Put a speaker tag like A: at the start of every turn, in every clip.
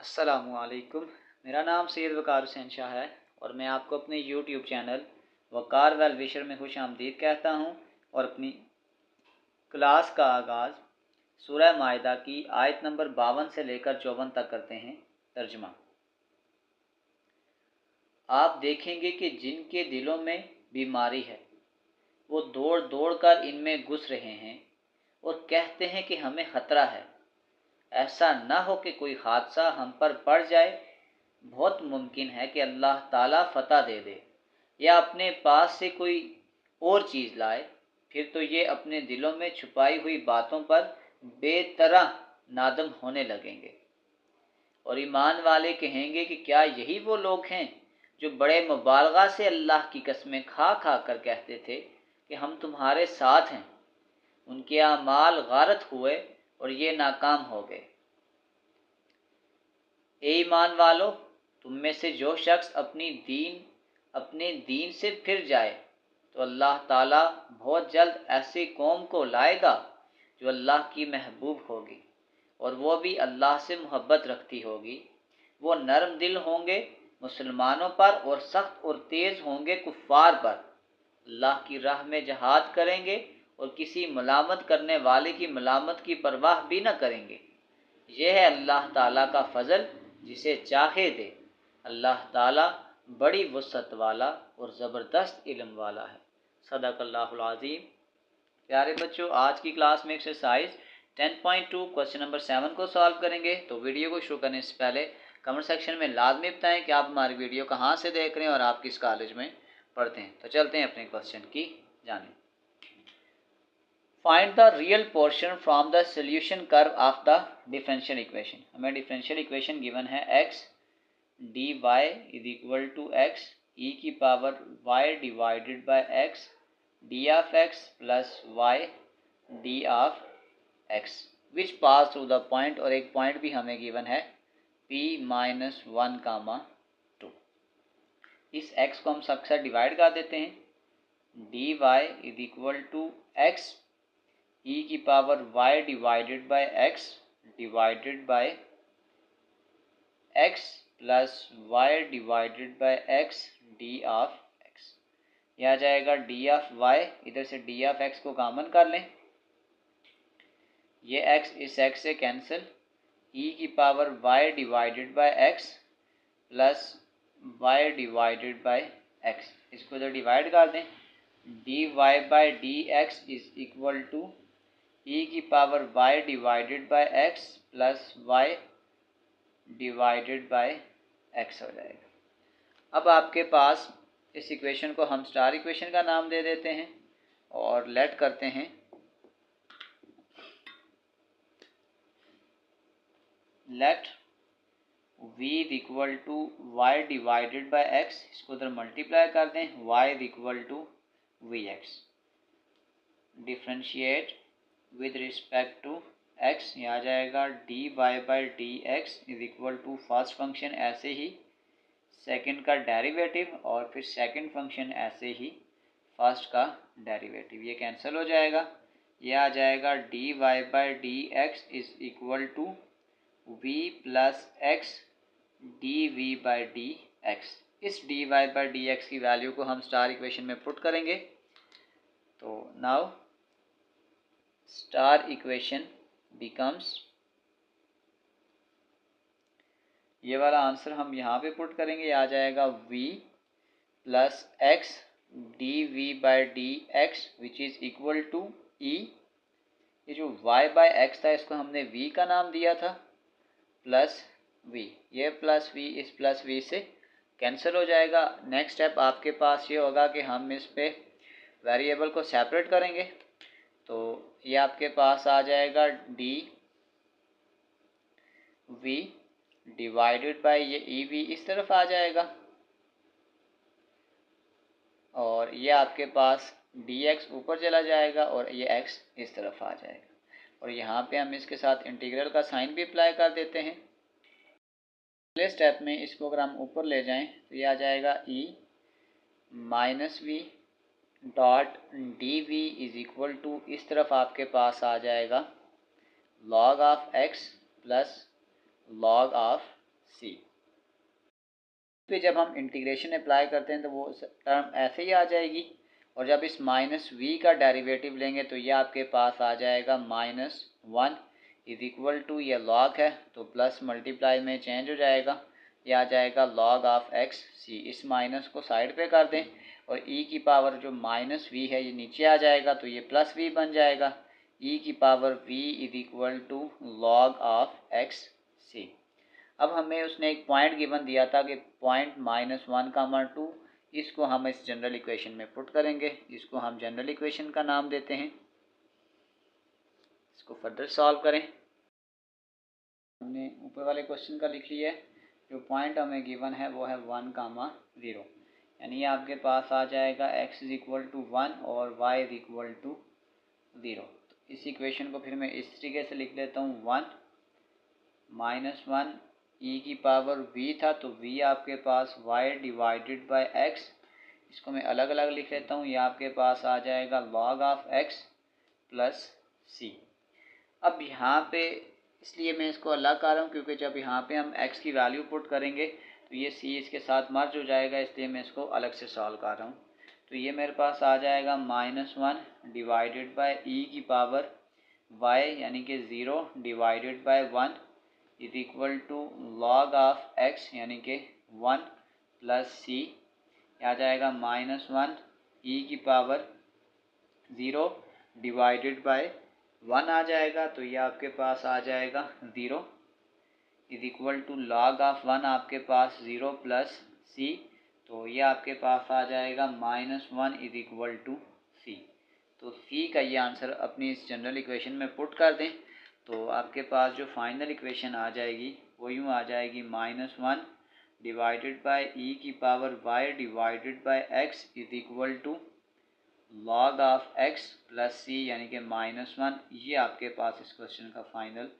A: अस्सलामुअलैकुम। मेरा नाम सैयद वकार हुसैन शाह है और मैं आपको अपने यूट्यूब चैनल वकार वेल विशर में खुश आमदीद कहता हूँ और अपनी क्लास का आगाज़ सूरह माइदा की आयत नंबर 52 से लेकर 54 तक करते हैं। तर्जुमा। आप देखेंगे कि जिनके दिलों में बीमारी है वो दौड़ दौड़ कर इनमें घुस रहे हैं और कहते हैं कि हमें ख़तरा है, ऐसा न हो कि कोई हादसा हम पर पड़ जाए। बहुत मुमकिन है कि अल्लाह ताला फतह दे दे या अपने पास से कोई और चीज़ लाए, फिर तो ये अपने दिलों में छुपाई हुई बातों पर बेतरह नादम होने लगेंगे। और ईमान वाले कहेंगे कि क्या यही वो लोग हैं जो बड़े मुबालगा से अल्लाह की कस्में खा खा कर कहते थे कि हम तुम्हारे साथ हैं। उनके अमाल गारत हुए और ये नाकाम हो गए। ए ईमान वालो, तुम में से जो शख्स अपने दीन से फिर जाए तो अल्लाह ताला बहुत जल्द ऐसी कौम को लाएगा जो अल्लाह की महबूब होगी और वो भी अल्लाह से मोहब्बत रखती होगी। वो नरम दिल होंगे मुसलमानों पर और सख्त और तेज़ होंगे कुफ़ार पर। अल्लाह की राह में जहाद करेंगे और किसी मलामत करने वाले की मलामत की परवाह भी न करेंगे। यह है अल्लाह ताला का फ़ज़ल जिसे चाहे दे। अल्लाह ताला बड़ी वुसअत वाला और ज़बरदस्त इल्म वाला है। सदक़ल्लाहुल अज़ीम। प्यारे बच्चों, आज की क्लास में एक्सरसाइज 10.2 क्वेश्चन नंबर 7 को सॉल्व करेंगे। तो वीडियो को शुरू करने से पहले कमेंट सेक्शन में लाजमी बताएं कि आप हमारी वीडियो कहाँ से देख रहे हैं और आप किस कॉलेज में पढ़ते हैं। तो चलते हैं अपने क्वेश्चन की जानिब। Find the real portion from the solution curve of the differential equation. हमें डिफरेंशियल इक्वेशन गिवन है x dy is equal to x e की power y divided by x d of x plus y d of x which pass through the point, और एक point भी हमें given है p minus 1 कामा 2। इस x को हम सबके साथ डिवाइड कर देते हैं। dy is equal to x e की power y divided by x divided by x plus y divided by x d of x। यह आ जाएगा d ऑफ y, इधर से d ऑफ x को कॉमन कर लें, ये x इस x से कैंसिल, e की power y divided by x plus y divided by x, इसको इधर डिवाइड कर दें। dy by dx is equal to e की power y divided by x plus y divided by x हो जाएगा। अब आपके पास इस इक्वेशन को हम स्टार इक्वेशन का नाम दे देते हैं और लेट करते हैं। Let v is equal to y divided by x, इसको उधर मल्टीप्लाई कर दें, y is equal to vx। Differentiate with respect to x, यहाँ आ जाएगा dy by d x is equal to first function ऐसे ही सेकंड का डेरिवेटिव और फिर सेकंड फंक्शन ऐसे ही फर्स्ट का डेरिवेटिव, ये कैंसिल हो जाएगा। ये आ जाएगा dy by d x is equal to v plus x d v by d x. इस dy बाई डी एक्स की वैल्यू को हम स्टार इक्वेशन में पुट करेंगे। तो नाउ स्टार इक्वेशन बिकम्स, ये वाला आंसर हम यहाँ पे पुट करेंगे, आ जाएगा v plus x d v by d x which is equal to e, ये जो y बाई एक्स था इसको हमने v का नाम दिया था, प्लस v, ये प्लस v इस प्लस v से कैंसिल हो जाएगा। नेक्स्ट स्टेप आपके पास ये होगा कि हम इस पे वेरिएबल को सेपरेट करेंगे। तो ये आपके पास आ जाएगा डी वी डिवाइडेड बाय ये ई वी इस तरफ आ जाएगा और ये आपके पास डी एक्स ऊपर चला जाएगा और ये एक्स इस तरफ आ जाएगा। और यहाँ पे हम इसके साथ इंटीग्रल का साइन भी अप्लाई कर देते हैं। अगले स्टेप में इसको अगर हम ऊपर ले जाएं तो ये आ जाएगा e minus v dot d v is equal to, इस तरफ आपके पास आ जाएगा log of x plus log of c. पे जब हम इंटीग्रेशन अप्लाई करते हैं तो वो टर्म ऐसे ही आ जाएगी, और जब इस माइनस वी का डेरिवेटिव लेंगे तो ये आपके पास आ जाएगा -1 इज इक्वल टू, ये लॉग है तो प्लस मल्टीप्लाई में चेंज हो जाएगा, ये आ जाएगा लॉग ऑफ एक्स सी। इस माइनस को साइड पे कर दें और ई की पावर जो माइनस वी है ये नीचे आ जाएगा तो ये प्लस वी बन जाएगा। ई की power v is equal to log of x c. अब हमें उसने एक पॉइंट गिवन दिया था कि पॉइंट -1, 2, इसको हम इस जनरल इक्वेशन में पुट करेंगे, इसको हम जनरल इक्वेशन का नाम देते हैं। इसको फर्दर सॉल्व करें। हमने ऊपर वाले क्वेश्चन का लिख लिया है, जो पॉइंट हमें गिवन है वो है 1, 0, यानी आपके पास आ जाएगा x इज इक्वल टू 1 और y इज इक्वल टू 0। तो इस इक्वेशन को फिर मैं इस तरीके से लिख लेता हूँ, 1 -1 ई की पावर v था तो v आपके पास y डिवाइडेड बाय x, इसको मैं अलग अलग लिख लेता हूँ, ये आपके पास आ जाएगा log of x plus c। अब यहाँ पे इसलिए मैं इसको अलग कर रहा हूँ क्योंकि जब यहाँ पे हम x की वैल्यू पुट करेंगे तो ये c इसके साथ मर्ज हो जाएगा, इसलिए मैं इसको अलग से सॉल्व कर रहा हूँ। तो ये मेरे पास आ जाएगा -1 डिवाइडेड बाय ई की पावर y यानी कि 0 divided by 1 is equal to log of x यानी कि 1 प्लस सी, आ जाएगा -1 ई की पावर 0 डिवाइडेड बाय 1 आ जाएगा तो ये आपके पास आ जाएगा 0 is equal to log of 1 आपके पास 0 प्लस सी, तो ये आपके पास आ जाएगा -1 इज इक्वल टू सी। तो सी का ये आंसर अपनी इस जनरल इक्वेशन में पुट कर दें तो आपके पास जो फाइनल इक्वेशन आ जाएगी वो यूँ आ जाएगी -1 डिवाइडेड बाय ई की power y divided by x is equal to log of x plus c यानी कि -1। ये आपके पास इस क्वेश्चन का फाइनल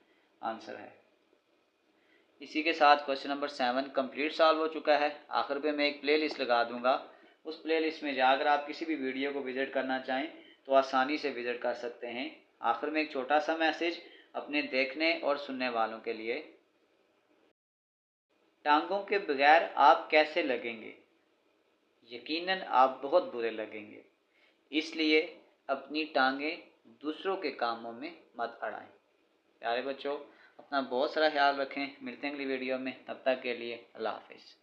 A: आंसर है। इसी के साथ क्वेश्चन नंबर 7 कंप्लीट सॉल्व हो चुका है। आखिर पे मैं एक प्ले लिस्ट लगा दूंगा, उस प्ले लिस्ट में जाकर आप किसी भी वीडियो को विज़िट करना चाहें तो आसानी से विज़िट कर सकते हैं। आखिर में एक छोटा सा मैसेज अपने देखने और सुनने वालों के लिए, टांगों के बगैर आप कैसे लगेंगे? यकीनन आप बहुत बुरे लगेंगे, इसलिए अपनी टांगें दूसरों के कामों में मत अड़ाएं। प्यारे बच्चों, अपना बहुत सारा ख्याल रखें। मिलते हैं अगली वीडियो में, तब तक के लिए अल्लाह हाफिज़।